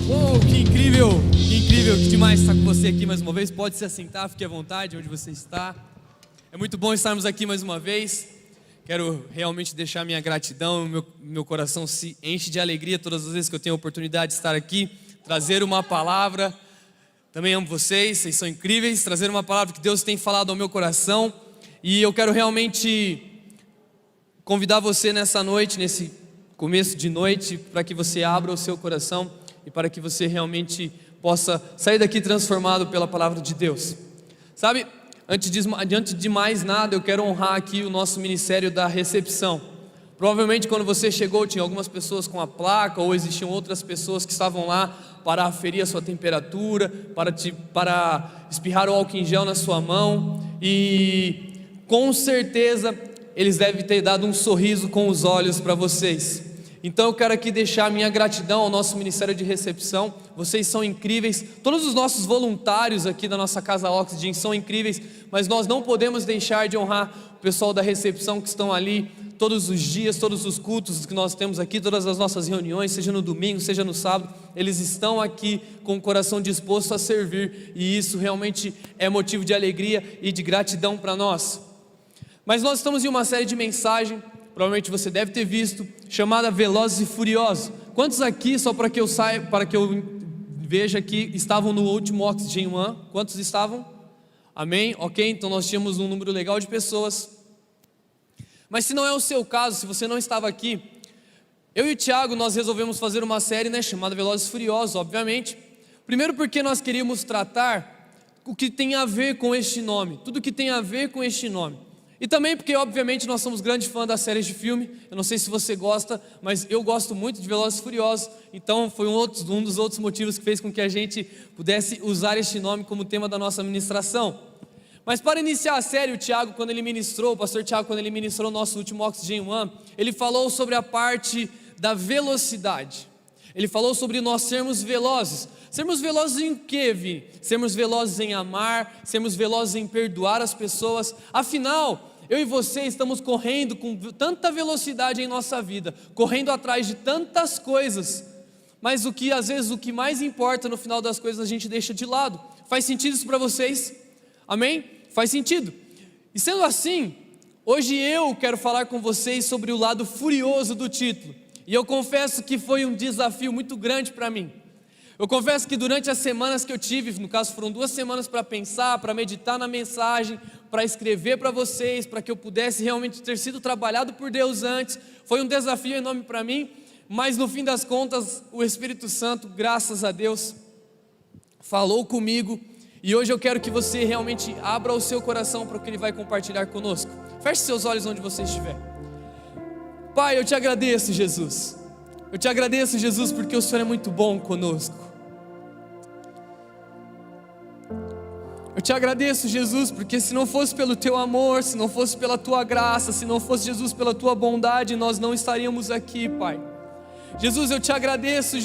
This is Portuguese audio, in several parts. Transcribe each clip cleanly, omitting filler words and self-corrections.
Uou, que incrível, que demais estar com você aqui mais uma vez. Pode se assentar, fique à vontade onde você está. É muito bom estarmos aqui mais uma vez. Quero realmente deixar minha gratidão, meu coração se enche de alegria todas as vezes que eu tenho a oportunidade de estar aqui, trazer uma palavra. Também amo vocês são incríveis, trazer uma palavra que Deus tem falado ao meu coração. E eu quero realmente convidar você nessa noite, nesse começo de noite, para que você abra o seu coração e para que você realmente possa sair daqui transformado pela palavra de Deus. Sabe, antes de mais nada, eu quero honrar aqui o nosso ministério da recepção. Provavelmente quando você chegou tinha algumas pessoas com a placa, ou existiam outras pessoas que estavam lá para aferir a sua temperatura, para espirrar o álcool em gel na sua mão, e com certeza eles devem ter dado um sorriso com os olhos para vocês. Então eu quero aqui deixar a minha gratidão ao nosso Ministério de Recepção. Vocês são incríveis, todos os nossos voluntários aqui da nossa Casa Oxygen são incríveis, mas nós não podemos deixar de honrar o pessoal da recepção que estão ali todos os dias, todos os cultos que nós temos aqui, todas as nossas reuniões, seja no domingo, seja no sábado, eles estão aqui com o coração disposto a servir, e isso realmente é motivo de alegria e de gratidão para nós. Mas nós estamos em uma série de mensagens, provavelmente você deve ter visto, chamada Velozes e Furiosos. Quantos aqui, só para que eu saiba, para que eu veja aqui, estavam no último Oxygen One? Quantos estavam? Amém? Ok, então nós tínhamos um número legal de pessoas. Mas se não é o seu caso, se você não estava aqui, eu e o Thiago, nós resolvemos fazer uma série, chamada Velozes e Furiosos, obviamente. Primeiro porque nós queríamos tratar o que tem a ver com este nome, tudo que tem a ver com este nome. E também porque, obviamente, nós somos grandes fãs das séries de filme. Eu não sei se você gosta, mas eu gosto muito de Velozes e Furiosos. Então foi um dos outros motivos que fez com que a gente pudesse usar este nome como tema da nossa ministração. Mas para iniciar a série, o pastor Thiago, quando ele ministrou o nosso último Oxygen One, ele falou sobre a parte da velocidade. Ele falou sobre nós sermos velozes. Sermos velozes em quê, Vi? Sermos velozes em amar, sermos velozes em perdoar as pessoas. Afinal, eu e você estamos correndo com tanta velocidade em nossa vida, correndo atrás de tantas coisas, mas às vezes o que mais importa no final das coisas a gente deixa de lado. Faz sentido isso para vocês? Amém? Faz sentido. E sendo assim, hoje eu quero falar com vocês sobre o lado furioso do título. E eu confesso que foi um desafio muito grande para mim. Eu confesso que durante as semanas que eu tive, no caso foram 2 semanas para pensar, para meditar na mensagem, para escrever para vocês, para que eu pudesse realmente ter sido trabalhado por Deus antes, foi um desafio enorme para mim, mas no fim das contas, o Espírito Santo, graças a Deus, falou comigo, e hoje eu quero que você realmente abra o seu coração para o que Ele vai compartilhar conosco. Feche seus olhos onde você estiver. Pai, eu te agradeço, Jesus. Eu te agradeço, Jesus, porque o Senhor é muito bom conosco. Eu te agradeço, Jesus, porque se não fosse pelo Teu amor, se não fosse pela Tua graça, se não fosse, Jesus, pela Tua bondade, nós não estaríamos aqui, Pai. Jesus, eu te agradeço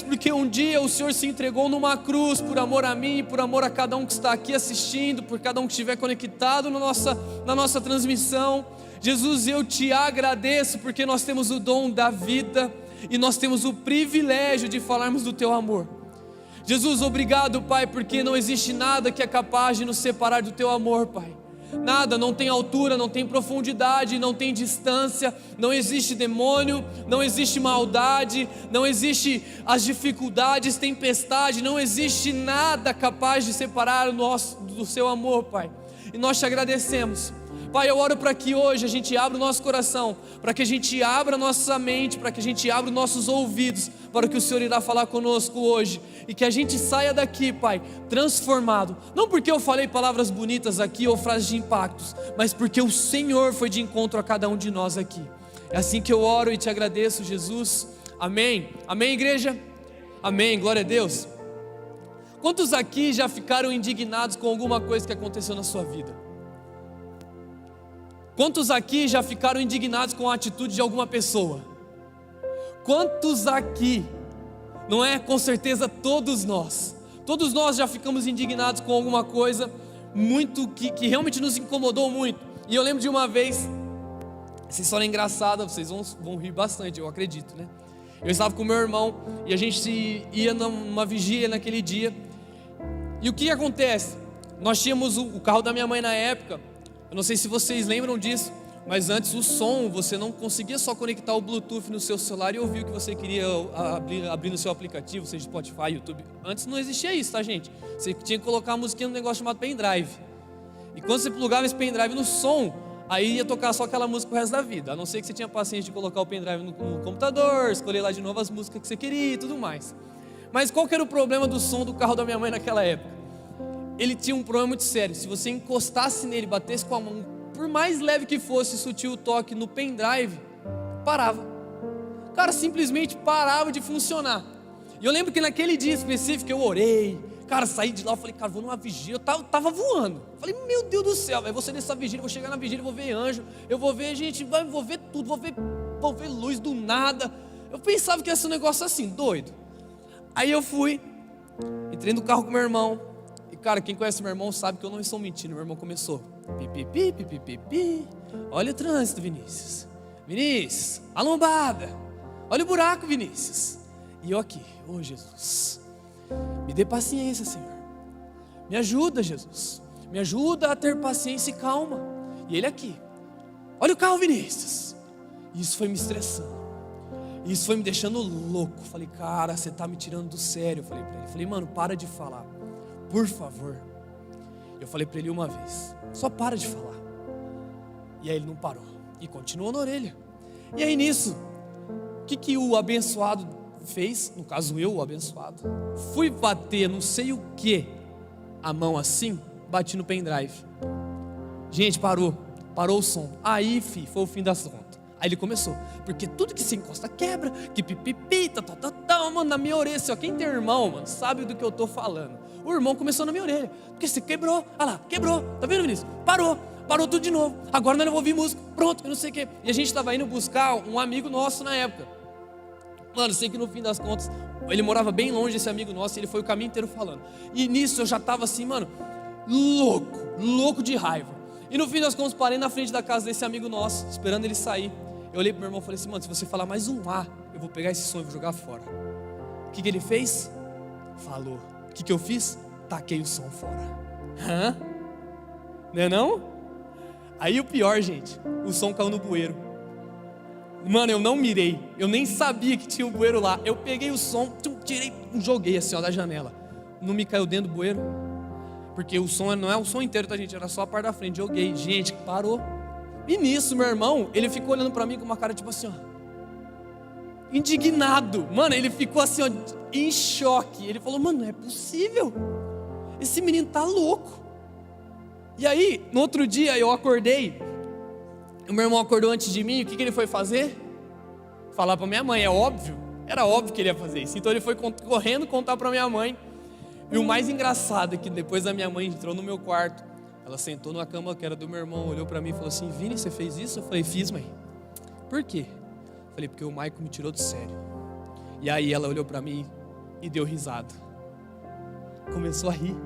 porque um dia o Senhor se entregou numa cruz por amor a mim, por amor a cada um que está aqui assistindo, por cada um que estiver conectado na nossa transmissão. Jesus, eu te agradeço porque nós temos o dom da vida e nós temos o privilégio de falarmos do Teu amor. Jesus, obrigado, Pai, porque não existe nada que é capaz de nos separar do Teu amor, Pai. Nada, não tem altura, não tem profundidade, não tem distância, não existe demônio, não existe maldade, não existe as dificuldades, tempestade, não existe nada capaz de separar do Seu amor, Pai. E nós te agradecemos. Pai, eu oro para que hoje a gente abra o nosso coração, para que a gente abra a nossa mente, para que a gente abra os nossos ouvidos, para o que o Senhor irá falar conosco hoje, e que a gente saia daqui, Pai, transformado, não porque eu falei palavras bonitas aqui ou frases de impactos, mas porque o Senhor foi de encontro a cada um de nós aqui. É assim que eu oro e te agradeço, Jesus. Amém. Amém, igreja? Amém, glória a Deus. Quantos aqui já ficaram indignados com alguma coisa que aconteceu na sua vida? Quantos aqui já ficaram indignados com a atitude de alguma pessoa? Quantos aqui, não é? Com certeza todos nós já ficamos indignados com alguma coisa muito que realmente nos incomodou muito. E eu lembro de uma vez, essa história é engraçada, vocês vão rir bastante, eu acredito, né? Eu estava com meu irmão e a gente ia numa vigília naquele dia. E o que acontece? Nós tínhamos o carro da minha mãe na época. Eu não sei se vocês lembram disso, mas antes o som, você não conseguia só conectar o Bluetooth no seu celular e ouvir o que você queria abrir no seu aplicativo, seja Spotify, YouTube. Antes não existia isso, tá, gente? Você tinha que colocar a musiquinha num negócio chamado pendrive. E quando você plugava esse pendrive no som, aí ia tocar só aquela música o resto da vida. A não ser que você tinha paciência de colocar o pendrive no computador, escolher lá de novo as músicas que você queria e tudo mais. Mas qual que era o problema do som do carro da minha mãe naquela época? Ele tinha um problema muito sério. Se você encostasse nele, batesse com a mão, por mais leve que fosse, sutil o toque no pendrive, parava. O cara simplesmente parava de funcionar. E eu lembro que naquele dia específico eu orei. Cara, saí de lá, eu falei, cara, vou numa vigília. Eu tava voando. Falei, meu Deus do céu, eu vou ser nessa vigília, vou chegar na vigília, vou ver anjo, eu vou ver gente, vou ver tudo, vou ver luz do nada. Eu pensava que ia ser um negócio assim, doido. Aí eu fui, entrei no carro com meu irmão. E cara, quem conhece meu irmão sabe que eu não estou mentindo. Meu irmão começou, pipipi, pipipi. Olha o trânsito, Vinícius. Vinícius, a lombada. Olha o buraco, Vinícius. E eu aqui, ô Jesus, me dê paciência, Senhor. Me ajuda, Jesus. Me ajuda a ter paciência e calma. E ele aqui, olha o carro, Vinícius. E isso foi me estressando. Isso foi me deixando louco. Falei, cara, você está me tirando do sério. Eu falei para ele, falei, mano, para de falar, por favor. Eu falei para ele uma vez, só para de falar. E aí ele não parou e continuou na orelha. E aí nisso, o que o abençoado fez? No caso eu, o abençoado, fui bater não sei o que, a mão assim, bati no pendrive. Gente, parou o som. Aí, foi o fim das contas. Aí ele começou, porque tudo que se encosta quebra, que pipipi, mano, na minha orelha, assim, ó, quem tem irmão, mano, sabe do que eu tô falando. O irmão começou na minha orelha, porque você quebrou, olha lá, quebrou, tá vendo, Vinícius? Parou tudo de novo, agora nós não vamos ouvir música, pronto, eu não sei o que. E a gente tava indo buscar um amigo nosso na época. Mano, sei que no fim das contas, ele morava bem longe, esse amigo nosso, e ele foi o caminho inteiro falando. E nisso eu já tava assim, mano, louco de raiva. E no fim das contas, parei na frente da casa desse amigo nosso, esperando ele sair. Eu olhei pro meu irmão e falei assim, mano, se você falar mais um A, eu vou pegar esse som e vou jogar fora. O que ele fez? Falou. O que eu fiz? Taquei o som fora. Hã? Não é não? Aí o pior, gente, o som caiu no bueiro. Mano, eu não mirei, eu nem sabia que tinha um bueiro lá. Eu peguei o som, tirei, joguei assim, ó, da janela. Não me caiu dentro do bueiro, porque o som não é o som inteiro, tá, gente? Era só a parte da frente. Joguei, gente, parou. E nisso, meu irmão, ele ficou olhando pra mim com uma cara tipo assim, ó, indignado. Mano, ele ficou assim, ó, em choque. Ele falou, mano, não é possível, esse menino tá louco. E aí, no outro dia eu acordei, o meu irmão acordou antes de mim. O que ele foi fazer? Falar pra minha mãe, é óbvio. Era óbvio que ele ia fazer isso. Então ele foi correndo contar pra minha mãe. E o mais engraçado é que depois a minha mãe entrou no meu quarto. Ela sentou na cama que era do meu irmão, olhou pra mim e falou assim, Vini, você fez isso? Eu falei, fiz, mãe. Por quê? Eu falei, porque o Maico me tirou do sério. E aí ela olhou pra mim e deu risada. Começou a rir.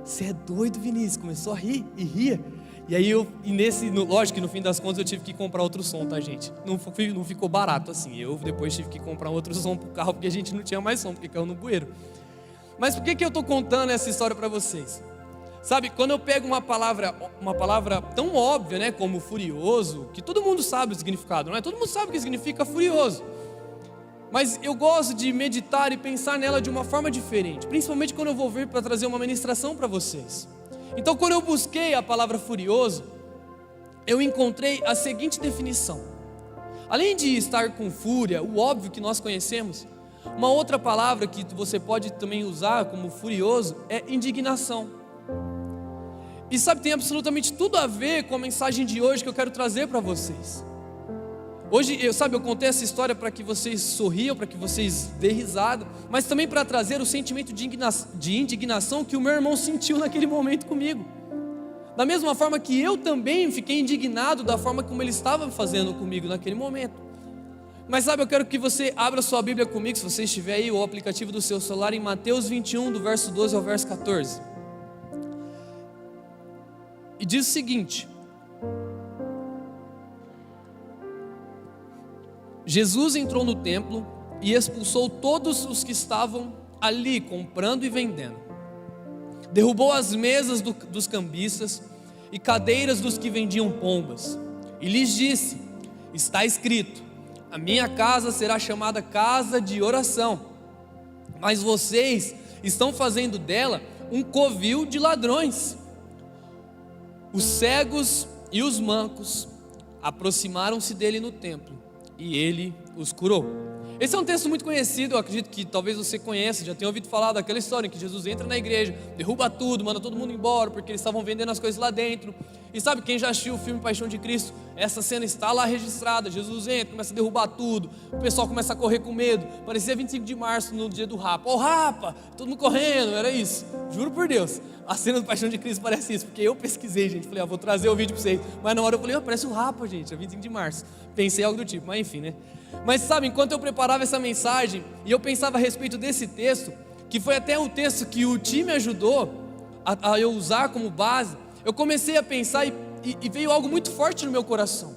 Você é doido, Vinícius? Começou a rir e ria. E aí lógico que no fim das contas eu tive que comprar outro som, tá, gente? Não ficou barato assim. Eu depois tive que comprar outro som pro carro, porque a gente não tinha mais som, porque caiu no bueiro. Mas por que eu tô contando essa história pra vocês? Sabe, quando eu pego uma palavra tão óbvia, né, como furioso, que todo mundo sabe o significado, não é? Todo mundo sabe o que significa furioso. Mas eu gosto de meditar e pensar nela de uma forma diferente, principalmente quando eu vou vir para trazer uma ministração para vocês. Então, quando eu busquei a palavra furioso, eu encontrei a seguinte definição. Além de estar com fúria, o óbvio que nós conhecemos, uma outra palavra que você pode também usar como furioso é indignação. E sabe, tem absolutamente tudo a ver com a mensagem de hoje que eu quero trazer para vocês. Hoje, eu contei essa história para que vocês sorriam, para que vocês dêem risada, mas também para trazer o sentimento de indignação que o meu irmão sentiu naquele momento comigo. Da mesma forma que eu também fiquei indignado da forma como ele estava fazendo comigo naquele momento. Mas sabe, eu quero que você abra sua Bíblia comigo, se você estiver aí, o aplicativo do seu celular, em Mateus 21, do verso 12 ao verso 14. E diz o seguinte: Jesus entrou no templo e expulsou todos os que estavam ali comprando e vendendo. Derrubou as mesas dos cambistas e cadeiras dos que vendiam pombas, e lhes disse: está escrito, a minha casa será chamada casa de oração, mas vocês estão fazendo dela um covil de ladrões. Os cegos e os mancos aproximaram-se dele no templo, e ele os curou. Esse é um texto muito conhecido, eu acredito que talvez você conheça, já tenha ouvido falar daquela história em que Jesus entra na igreja, derruba tudo, manda todo mundo embora, porque eles estavam vendendo as coisas lá dentro. E sabe, quem já assistiu o filme Paixão de Cristo, essa cena está lá registrada. Jesus entra, começa a derrubar tudo, o pessoal começa a correr com medo. Parecia 25 de março no dia do Rapa. Rapa, todo mundo correndo, era isso. Juro por Deus, a cena do Paixão de Cristo parece isso, porque eu pesquisei, gente, falei, vou trazer o vídeo para vocês. Mas na hora eu falei, parece o Rapa, gente, é 25 de março. Pensei algo do tipo, mas enfim, né? Mas sabe, enquanto eu preparava essa mensagem e eu pensava a respeito desse texto, que foi até o texto que o time ajudou a eu usar como base, eu comecei a pensar e veio algo muito forte no meu coração.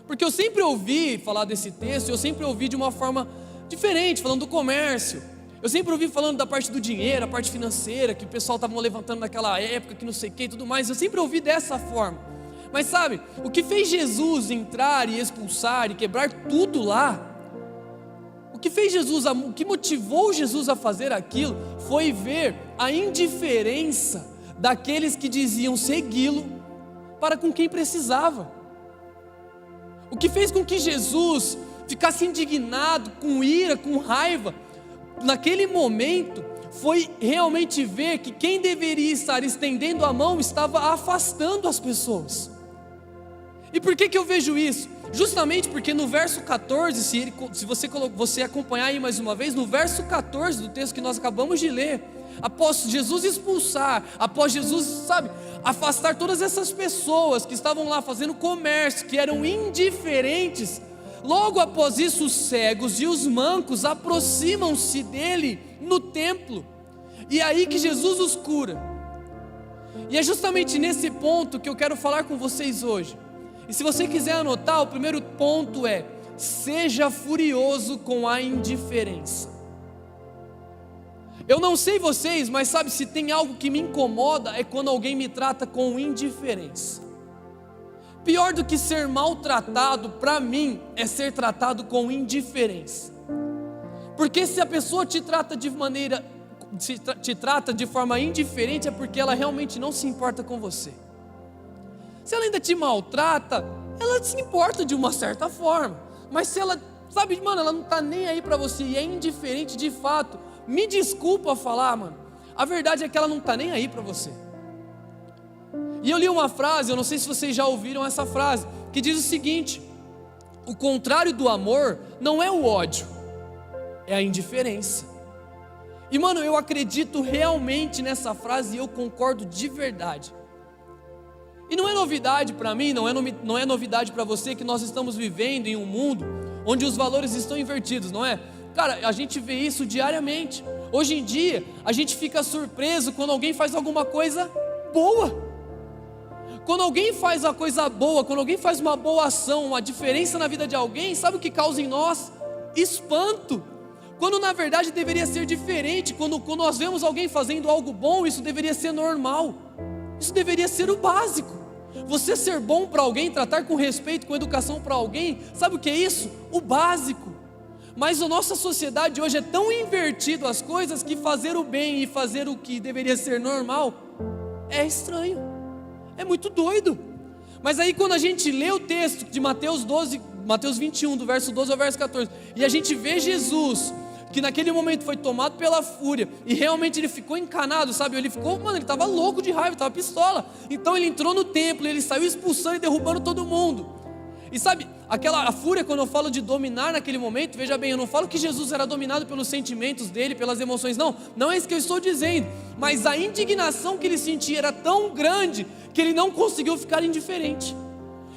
Porque eu sempre ouvi falar desse texto, eu sempre ouvi de uma forma diferente, falando do comércio. Eu sempre ouvi falando da parte do dinheiro, a parte financeira, que o pessoal estava levantando naquela época, que não sei o que e tudo mais. Eu sempre ouvi dessa forma. Mas sabe, o que fez Jesus entrar e expulsar e quebrar tudo lá, o que motivou Jesus a fazer aquilo, foi ver a indiferença daqueles que diziam segui-lo para com quem precisava. O que fez com que Jesus ficasse indignado, com ira, com raiva, naquele momento, foi realmente ver que quem deveria estar estendendo a mão estava afastando as pessoas. E por que eu vejo isso? Justamente porque no verso 14, se você acompanhar aí mais uma vez, no verso 14 do texto que nós acabamos de ler, após Jesus expulsar, após Jesus, afastar todas essas pessoas que estavam lá fazendo comércio, que eram indiferentes, logo após isso os cegos e os mancos aproximam-se dele no templo, e é aí que Jesus os cura. E é justamente nesse ponto que eu quero falar com vocês hoje. E se você quiser anotar, o primeiro ponto é: seja furioso com a indiferença. Eu não sei vocês, mas se tem algo que me incomoda é quando alguém me trata com indiferença. Pior do que ser maltratado, para mim, é ser tratado com indiferença. Porque se a pessoa te trata te trata de forma indiferente, é porque ela realmente não se importa com você. Se ela ainda te maltrata, ela se importa de uma certa forma. Mas se ela, ela não está nem aí para você e é indiferente de fato, me desculpa falar, a verdade é que ela não está nem aí para você. E eu li uma frase, eu não sei se vocês já ouviram essa frase, que diz o seguinte: o contrário do amor não é o ódio, é a indiferença. E eu acredito realmente nessa frase e eu concordo de verdade. E não é novidade para mim, não é novidade para você que nós estamos vivendo em um mundo onde os valores estão invertidos, não é? Cara, a gente vê isso diariamente. Hoje em dia, a gente fica surpreso quando alguém faz alguma coisa boa. Quando alguém faz a coisa boa, quando alguém faz uma boa ação, uma diferença na vida de alguém, sabe o que causa em nós? Espanto. Quando na verdade deveria ser diferente. Quando nós vemos alguém fazendo algo bom, isso deveria ser normal. Isso deveria ser o básico. Você ser bom para alguém, tratar com respeito, com educação para alguém, sabe o que é isso? O básico. Mas a nossa sociedade hoje é tão invertido as coisas que fazer o bem e fazer o que deveria ser normal é estranho, é muito doido. Mas aí quando a gente lê o texto de Mateus 21, do verso 12 ao verso 14, e a gente vê Jesus, que naquele momento foi tomado pela fúria, e realmente ele ficou encanado, ele estava louco de raiva, estava pistola. Então ele entrou no templo, ele saiu expulsando e derrubando todo mundo. E a fúria, quando eu falo de dominar naquele momento, veja bem, eu não falo que Jesus era dominado pelos sentimentos dele, pelas emoções, não é isso que eu estou dizendo, mas a indignação que ele sentia era tão grande, que ele não conseguiu ficar indiferente,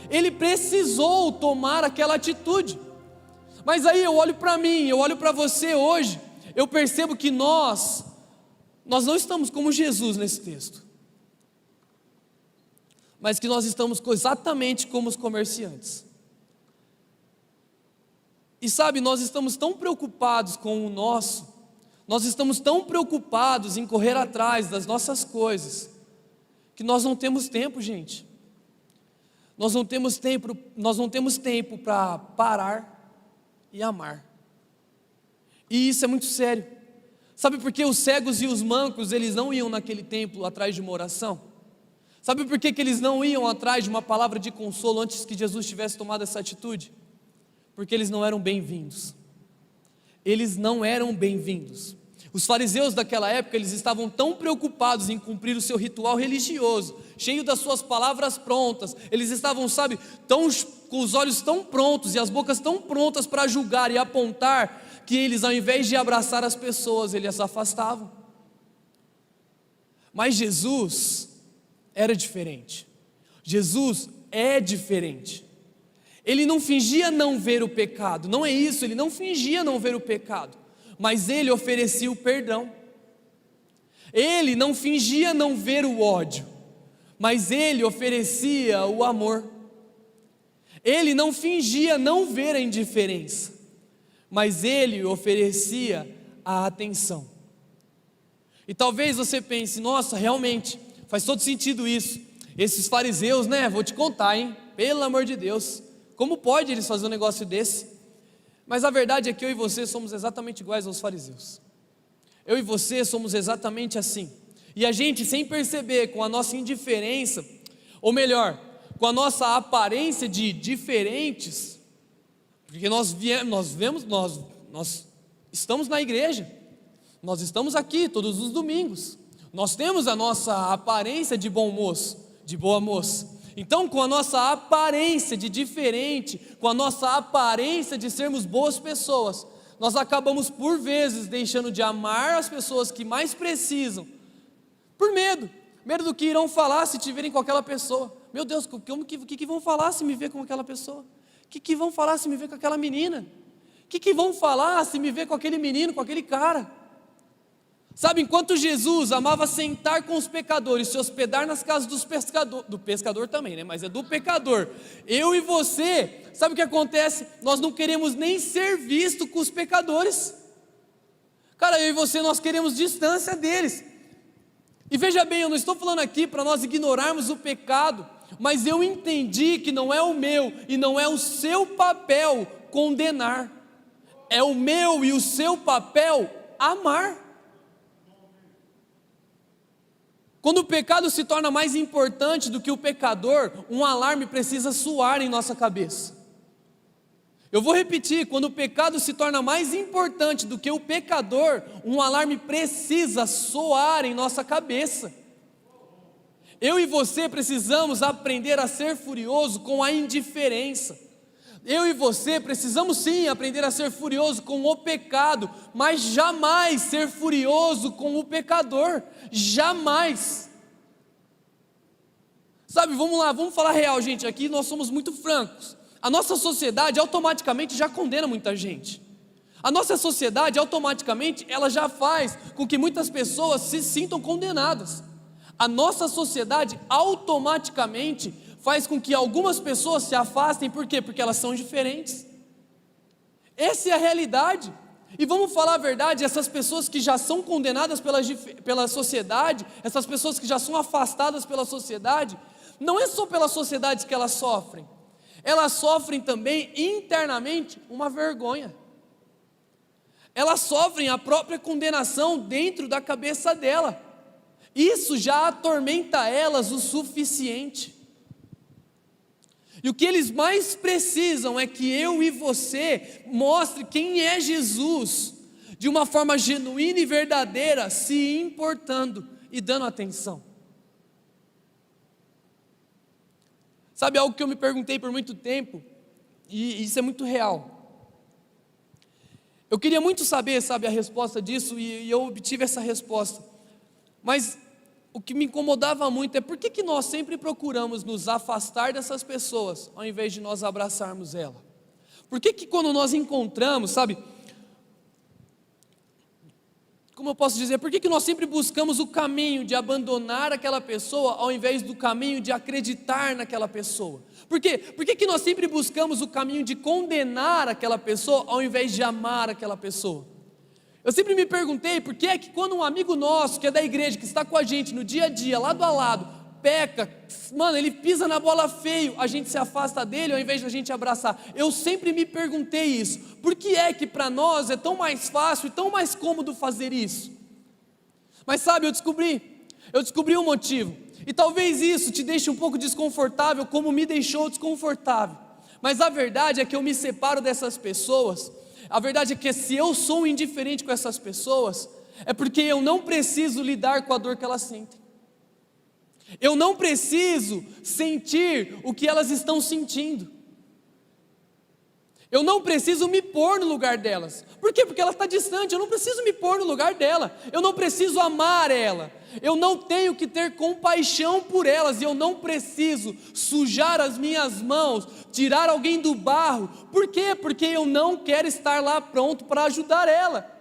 ele precisou tomar aquela atitude. Mas aí eu olho para mim, eu olho para você hoje, eu percebo que nós não estamos como Jesus nesse texto, mas que nós estamos exatamente como os comerciantes. E sabe, nós estamos tão preocupados com o nosso, nós estamos tão preocupados em correr atrás das nossas coisas, que nós não temos tempo, gente. Nós não temos tempo para parar e amar. E isso é muito sério. Sabe por que os cegos e os mancos, eles não iam naquele templo atrás de uma oração? Sabe por que eles não iam atrás de uma palavra de consolo antes que Jesus tivesse tomado essa atitude? Porque eles não eram bem-vindos. Eles não eram bem-vindos. Os fariseus daquela época, eles estavam tão preocupados em cumprir o seu ritual religioso, cheio das suas palavras prontas. Eles estavam, sabe, com os olhos tão prontos e as bocas tão prontas para julgar e apontar, que eles, ao invés de abraçar as pessoas, eles as afastavam. Mas Jesus era diferente. Jesus é diferente. Ele não fingia não ver o pecado, não é isso, ele não fingia não ver o pecado, mas ele oferecia o perdão. Ele não fingia não ver o ódio, mas ele oferecia o amor. Ele não fingia não ver a indiferença, mas ele oferecia a atenção. E talvez você pense, nossa, realmente, faz todo sentido isso. Esses fariseus, né, vou te contar, hein, pelo amor de Deus, como pode eles fazer um negócio desse? Mas a verdade é que eu e você somos exatamente iguais aos fariseus. Eu e você somos exatamente assim. E a gente, sem perceber, com a nossa indiferença, ou melhor, com a nossa aparência de diferentes, porque nós estamos na igreja, nós estamos aqui todos os domingos, nós temos a nossa aparência de bom moço, de boa moça. Então, com a nossa aparência de diferente, com a nossa aparência de sermos boas pessoas, nós acabamos por vezes deixando de amar as pessoas que mais precisam, por medo do que irão falar se te verem com aquela pessoa. Meu Deus, o que vão falar se me ver com aquela pessoa? O que vão falar se me ver com aquela menina? O que vão falar se me ver com aquele menino, com aquele cara? Sabe, enquanto Jesus amava sentar com os pecadores, se hospedar nas casas do pescador também, né? Mas é do pecador. Eu e você, sabe o que acontece? Nós não queremos nem ser vistos com os pecadores. Cara, eu e você, nós queremos distância deles. E veja bem, eu não estou falando aqui para nós ignorarmos o pecado, mas eu entendi que não é o meu e não é o seu papel condenar. É o meu e o seu papel amar. Quando o pecado se torna mais importante do que o pecador, um alarme precisa soar em nossa cabeça. Eu vou repetir, quando o pecado se torna mais importante do que o pecador, um alarme precisa soar em nossa cabeça. Eu e você precisamos aprender a ser furioso com a indiferença. Eu e você precisamos sim aprender a ser furioso com o pecado, mas jamais ser furioso com o pecador, jamais. Sabe, vamos lá, vamos falar real, gente, aqui nós somos muito francos. A nossa sociedade automaticamente já condena muita gente. A nossa sociedade automaticamente, ela já faz com que muitas pessoas se sintam condenadas. A nossa sociedade automaticamente faz com que algumas pessoas se afastem, por quê? Porque elas são diferentes. Essa é a realidade. E vamos falar a verdade, essas pessoas que já são condenadas pela sociedade, essas pessoas que já são afastadas pela sociedade, não é só pela sociedade que elas sofrem também internamente uma vergonha. Elas sofrem a própria condenação dentro da cabeça dela. Isso já atormenta elas o suficiente. E o que eles mais precisam é que eu e você mostre quem é Jesus, de uma forma genuína e verdadeira, se importando e dando atenção. Sabe algo que eu me perguntei por muito tempo, e isso é muito real. Eu queria muito saber, sabe, a resposta disso, e eu obtive essa resposta. Mas o que me incomodava muito é por que nós sempre procuramos nos afastar dessas pessoas, ao invés de nós abraçarmos ela? Por que quando nós encontramos, sabe, como eu posso dizer, por que nós sempre buscamos o caminho de abandonar aquela pessoa ao invés do caminho de acreditar naquela pessoa? Por quê? Por que nós sempre buscamos o caminho de condenar aquela pessoa ao invés de amar aquela pessoa? Eu sempre me perguntei por que é que quando um amigo nosso, que é da igreja, que está com a gente no dia a dia, lado a lado, peca, mano, ele pisa na bola feio, a gente se afasta dele ao invés de a gente abraçar. Eu sempre me perguntei isso. Por que é que para nós é tão mais fácil e tão mais cômodo fazer isso? Mas sabe, eu descobri um motivo. E talvez isso te deixe um pouco desconfortável, como me deixou desconfortável. Mas a verdade é que eu me separo dessas pessoas. A verdade é que se eu sou indiferente com essas pessoas, é porque eu não preciso lidar com a dor que elas sentem. Eu não preciso sentir o que elas estão sentindo. Eu não preciso me pôr no lugar delas. Por quê? Porque ela está distante, eu não preciso me pôr no lugar dela. Eu não preciso amar ela. Eu não tenho que ter compaixão por elas. E eu não preciso sujar as minhas mãos, tirar alguém do barro. Por quê? Porque eu não quero estar lá pronto para ajudar ela.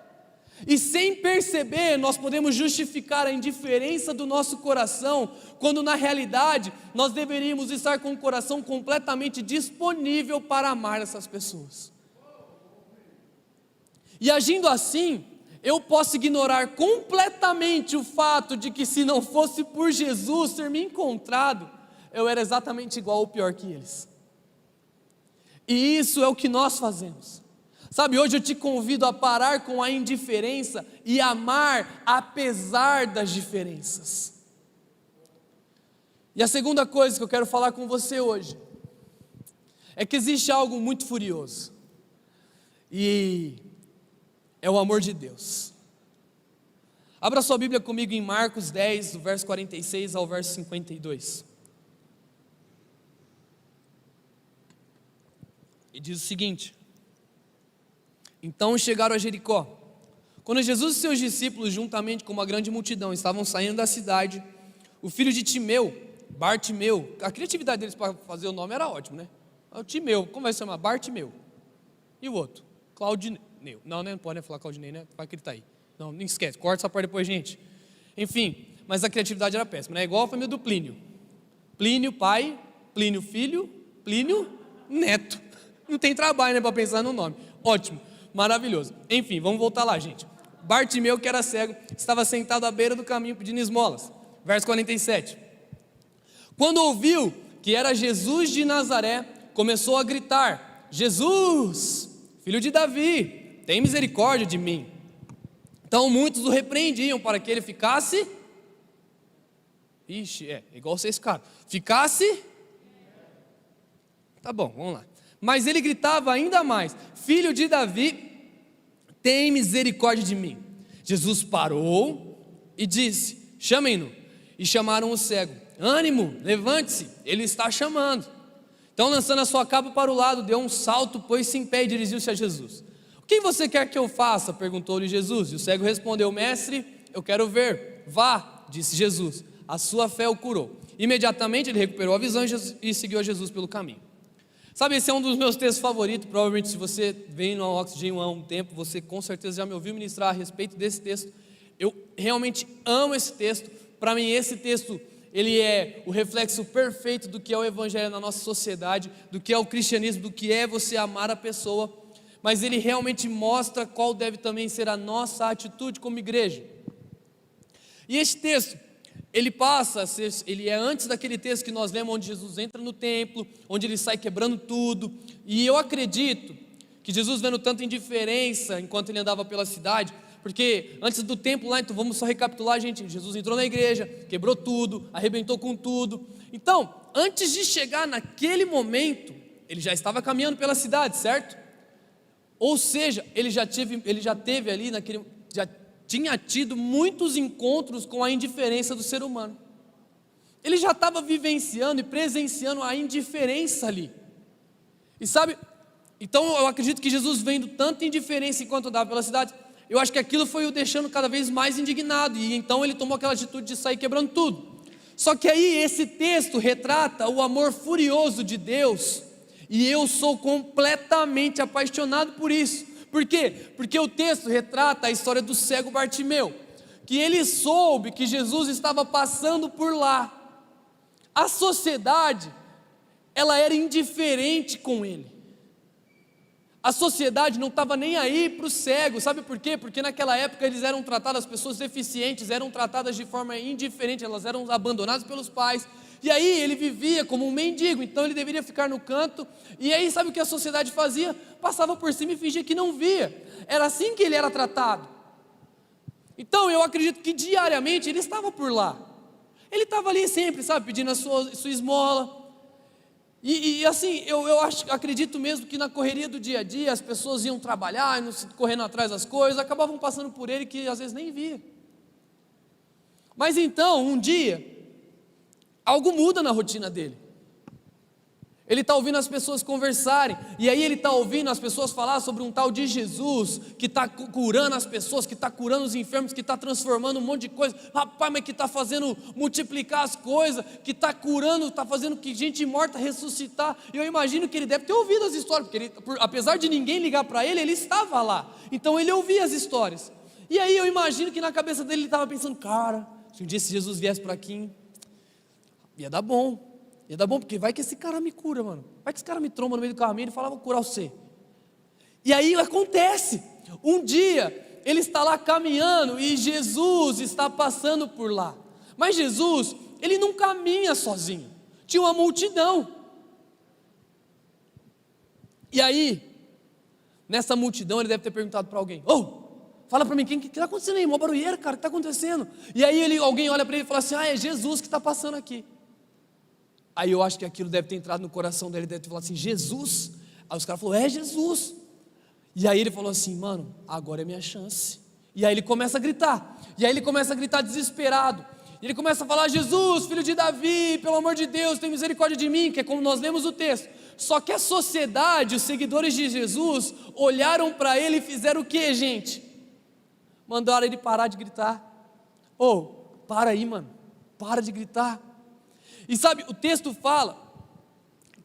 E sem perceber, nós podemos justificar a indiferença do nosso coração, quando na realidade nós deveríamos estar com o coração completamente disponível para amar essas pessoas. E agindo assim, eu posso ignorar completamente o fato de que se não fosse por Jesus ter me encontrado, eu era exatamente igual ou pior que eles. E isso é o que nós fazemos. Sabe, hoje eu te convido a parar com a indiferença e amar apesar das diferenças. E a segunda coisa que eu quero falar com você hoje é que existe algo muito furioso, e é o amor de Deus. Abra sua Bíblia comigo em Marcos 10, do verso 46 ao verso 52. E diz o seguinte: então chegaram a Jericó. Quando Jesus e seus discípulos, juntamente com uma grande multidão, estavam saindo da cidade, o filho de Timeu, Bartimeu, a criatividade deles para fazer o nome era ótimo, né? O Timeu, como vai se chamar? Bartimeu. E o outro? Claudineu. Não, né? Não pode falar Claudinei, né? Vai que ele está aí. Não, não esquece, corta essa parte depois, gente. Enfim, mas a criatividade era péssima, né? Igual a família do Plínio. Plínio pai, Plínio filho, Plínio neto. Não tem trabalho, né, para pensar no nome. Ótimo. Maravilhoso. Enfim, vamos voltar lá, gente. Bartimeu, que era cego, estava sentado à beira do caminho pedindo esmolas. Verso 47. Quando ouviu que era Jesus de Nazaré, começou a gritar: Jesus, filho de Davi, tem misericórdia de mim. Então muitos o repreendiam para que ele ficasse... igual vocês ficaram. Ficasse... Tá bom, vamos lá. Mas ele gritava ainda mais: filho de Davi, tem misericórdia de mim. Jesus parou e disse: chamem-no. E chamaram o cego. Ânimo, levante-se, ele está chamando. Então, lançando a sua capa para o lado, deu um salto, pôs-se em pé e dirigiu-se a Jesus. O que você quer que eu faça? Perguntou-lhe Jesus. E o cego respondeu: mestre, eu quero ver. Vá, disse Jesus, a sua fé o curou. Imediatamente ele recuperou a visão e seguiu a Jesus pelo caminho. Sabe, esse é um dos meus textos favoritos. Provavelmente se você vem no Oxygen há um tempo, você com certeza já me ouviu ministrar a respeito desse texto. Eu realmente amo esse texto. Para mim esse texto, ele é o reflexo perfeito do que é o evangelho na nossa sociedade, do que é o cristianismo, do que é você amar a pessoa. Mas ele realmente mostra qual deve também ser a nossa atitude como igreja. E esse texto, ele passa a ser, ele é antes daquele texto que nós lemos, onde Jesus entra no templo, onde ele sai quebrando tudo. E eu acredito que Jesus, vendo tanta indiferença enquanto ele andava pela cidade, porque antes do templo lá, então vamos só recapitular, gente. Jesus entrou na igreja, quebrou tudo, arrebentou com tudo. Então, antes de chegar naquele momento, ele já estava caminhando pela cidade, certo? Ou seja, ele já teve ali já tinha tido muitos encontros com a indiferença do ser humano. Ele já estava vivenciando e presenciando a indiferença ali. E sabe, então eu acredito que Jesus, vendo tanta indiferença enquanto andava pela cidade, eu acho que aquilo foi o deixando cada vez mais indignado, e então ele tomou aquela atitude de sair quebrando tudo. Só que aí esse texto retrata o amor furioso de Deus, e eu sou completamente apaixonado por isso, Por quê? Porque o texto retrata a história do cego Bartimeu, que ele soube que Jesus estava passando por lá. A sociedade, ela era indiferente com ele. A sociedade não estava nem aí para o cego, sabe por quê? Porque naquela época eles eram tratados, as pessoas deficientes eram tratadas de forma indiferente, elas eram abandonadas pelos pais, e aí ele vivia como um mendigo, então ele deveria ficar no canto, e aí sabe o que a sociedade fazia? Passava por cima e fingia que não via, era assim que ele era tratado. Então eu acredito que diariamente ele estava por lá, ele estava ali sempre, sabe, pedindo a sua esmola. E assim, eu acredito mesmo que na correria do dia a dia, as pessoas iam trabalhar, correndo atrás das coisas, acabavam passando por ele que às vezes nem via. Mas então, um dia, algo muda na rotina dele. Ele está ouvindo as pessoas conversarem, e aí ele está ouvindo as pessoas falar sobre um tal de Jesus, que está curando as pessoas, que está curando os enfermos, que está transformando um monte de coisa, rapaz, mas que está fazendo multiplicar as coisas, que está curando, está fazendo que gente morta ressuscitar. E eu imagino que ele deve ter ouvido as histórias, porque apesar de ninguém ligar para ele, ele estava lá, então ele ouvia as histórias. E aí eu imagino que na cabeça dele ele estava pensando, cara, se um dia esse Jesus viesse para aqui, ia dar bom. Ia dar bom, porque vai que esse cara me cura, mano. Vai que esse cara me tromba no meio do caminho e fala, vou curar você. E aí acontece, um dia ele está lá caminhando e Jesus está passando por lá. Mas Jesus, ele não caminha sozinho, tinha uma multidão. E aí, nessa multidão ele deve ter perguntado para alguém, fala para mim, o que está acontecendo aí? Mó barulheira, cara, o que está acontecendo? E aí alguém olha para ele e fala assim, é Jesus que está passando aqui. Aí eu acho que aquilo deve ter entrado no coração dele, deve ter falado assim, Jesus? Aí os caras falaram, é Jesus. E aí ele falou assim, mano, agora é minha chance. E aí ele começa a gritar, desesperado. E ele começa a falar, Jesus, filho de Davi, pelo amor de Deus, tem misericórdia de mim, que é como nós lemos o texto. Só que a sociedade, os seguidores de Jesus, olharam para ele e fizeram o que, gente? Mandaram ele parar de gritar. Para aí, mano, para de gritar. E sabe, o texto fala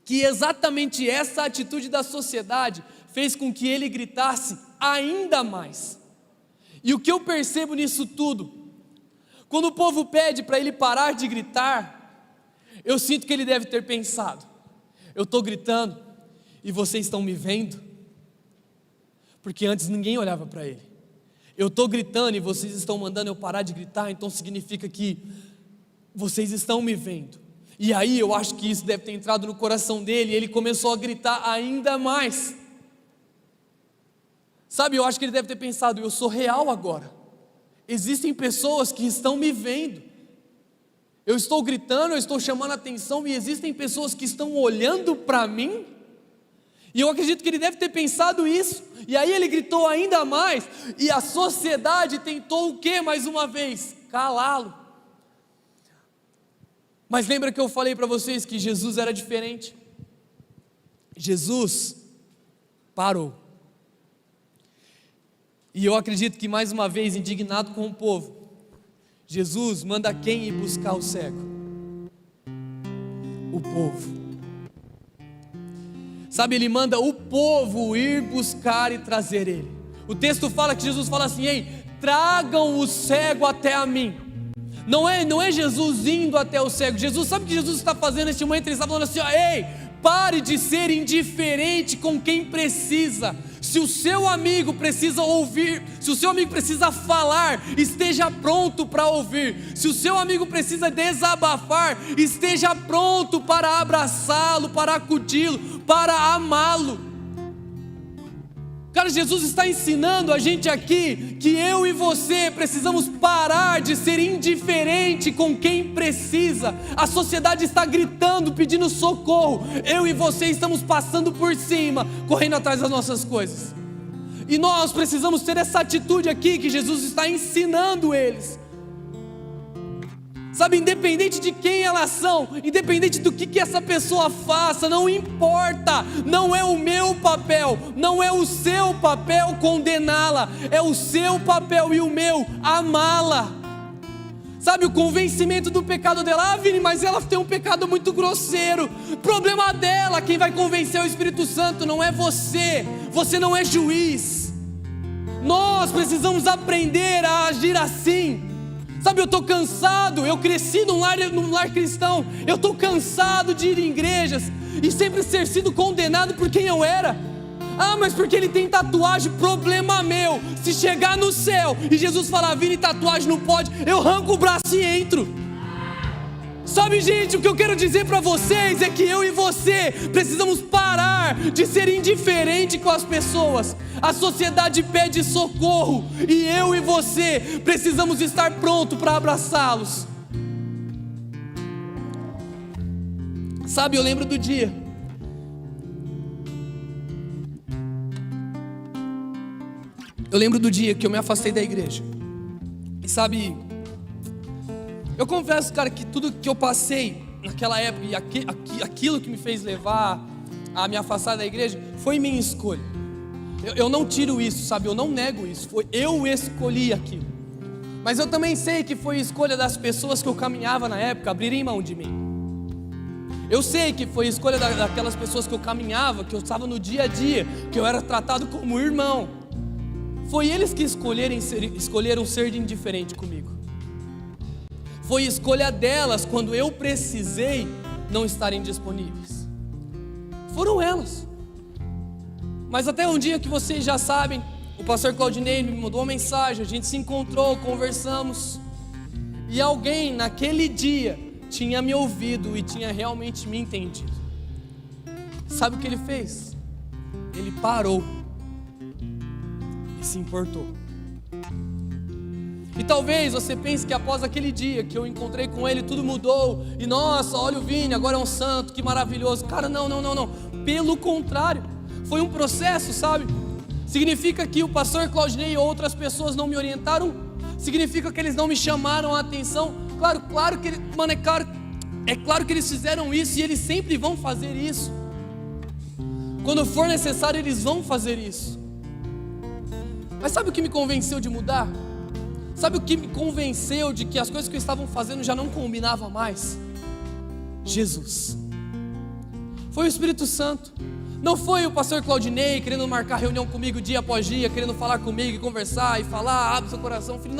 que exatamente essa atitude da sociedade fez com que ele gritasse ainda mais. E o que eu percebo nisso tudo, quando o povo pede para ele parar de gritar, eu sinto que ele deve ter pensado, eu estou gritando e vocês estão me vendo, porque antes ninguém olhava para ele. Eu estou gritando e vocês estão mandando eu parar de gritar, então significa que vocês estão me vendo. E aí eu acho que isso deve ter entrado no coração dele, e ele começou a gritar ainda mais. Sabe, eu acho que ele deve ter pensado, eu sou real agora. Existem pessoas que estão me vendo. Eu estou gritando, eu estou chamando a atenção, e existem pessoas que estão olhando para mim. E eu acredito que ele deve ter pensado isso. E aí ele gritou ainda mais, e a sociedade tentou o quê mais uma vez? Calá-lo. Mas lembra que eu falei para vocês que Jesus era diferente? Jesus parou. E eu acredito que mais uma vez, indignado com o povo, Jesus manda quem ir buscar o cego? O povo. Sabe, ele manda o povo ir buscar e trazer ele. O texto fala que Jesus fala assim, tragam o cego até a mim. Não é Jesus indo até o cego. Jesus, sabe o que Jesus está fazendo neste momento? Ele está falando assim, pare de ser indiferente com quem precisa. Se o seu amigo precisa ouvir, se o seu amigo precisa falar, esteja pronto para ouvir. Se o seu amigo precisa desabafar, esteja pronto para abraçá-lo, para acudi-lo, para amá-lo. Cara, Jesus está ensinando a gente aqui que eu e você precisamos parar de ser indiferente com quem precisa. A sociedade está gritando, pedindo socorro. Eu e você estamos passando por cima, correndo atrás das nossas coisas. E nós precisamos ter essa atitude aqui que Jesus está ensinando eles. Sabe, independente de quem elas são, independente do que essa pessoa faça, não importa, não é o meu papel, não é o seu papel condená-la, é o seu papel e o meu amá-la. Sabe, o convencimento do pecado dela, Vini, mas ela tem um pecado muito grosseiro, problema dela, quem vai convencer é o Espírito Santo, não é você, você não é juiz. Nós precisamos aprender a agir assim. Sabe, eu estou cansado, eu cresci num lar cristão, eu estou cansado de ir em igrejas e sempre ser sido condenado por quem eu era. Ah, mas porque ele tem tatuagem, problema meu. Se chegar no céu e Jesus falar, Vini, tatuagem não pode, eu arranco o braço e entro. Sabe, gente, o que eu quero dizer para vocês é que eu e você precisamos parar de ser indiferente com as pessoas. A sociedade pede socorro e eu e você precisamos estar pronto para abraçá-los. Sabe, eu lembro do dia que eu me afastei da igreja. E sabe, eu confesso, cara, que tudo que eu passei naquela época e aquilo que me fez levar a me afastar da igreja foi minha escolha. Eu não tiro isso, sabe? Eu não nego isso. Eu escolhi aquilo. Mas eu também sei que foi escolha das pessoas que eu caminhava na época abrirem mão de mim. Eu sei que foi escolha daquelas pessoas que eu caminhava, que eu estava no dia a dia, que eu era tratado como irmão. Foi eles que escolheram ser indiferente comigo. Foi escolha delas quando eu precisei não estarem disponíveis. Foram elas. Mas até um dia que vocês já sabem, o pastor Claudinei me mandou uma mensagem, a gente se encontrou, conversamos. E alguém naquele dia tinha me ouvido e tinha realmente me entendido. Sabe o que ele fez? Ele parou e se importou. E talvez você pense que após aquele dia que eu encontrei com ele, tudo mudou. E nossa, olha o Vini, agora é um santo, que maravilhoso. Cara, não. Pelo contrário, foi um processo, sabe? Significa que o pastor Claudinei e outras pessoas não me orientaram? Significa que eles não me chamaram a atenção? Claro que é claro que eles fizeram isso e eles sempre vão fazer isso. Quando for necessário, eles vão fazer isso. Mas sabe o que me convenceu de mudar? Sabe o que me convenceu de que as coisas que eu estava fazendo já não combinavam mais? Jesus. Foi o Espírito Santo. Não foi o pastor Claudinei querendo marcar reunião comigo dia após dia, querendo falar comigo e conversar e falar, abre seu coração, filho.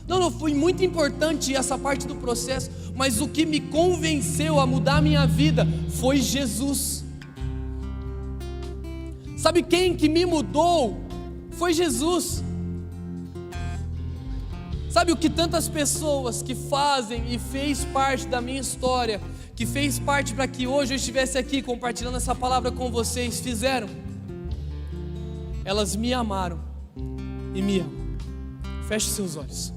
Não, foi muito importante essa parte do processo, mas o que me convenceu a mudar a minha vida foi Jesus. Sabe quem que me mudou? Foi Jesus. Sabe o que tantas pessoas que fazem e fez parte da minha história, que fez parte para que hoje eu estivesse aqui compartilhando essa palavra com vocês, fizeram? Elas me amaram e me amam. Feche seus olhos.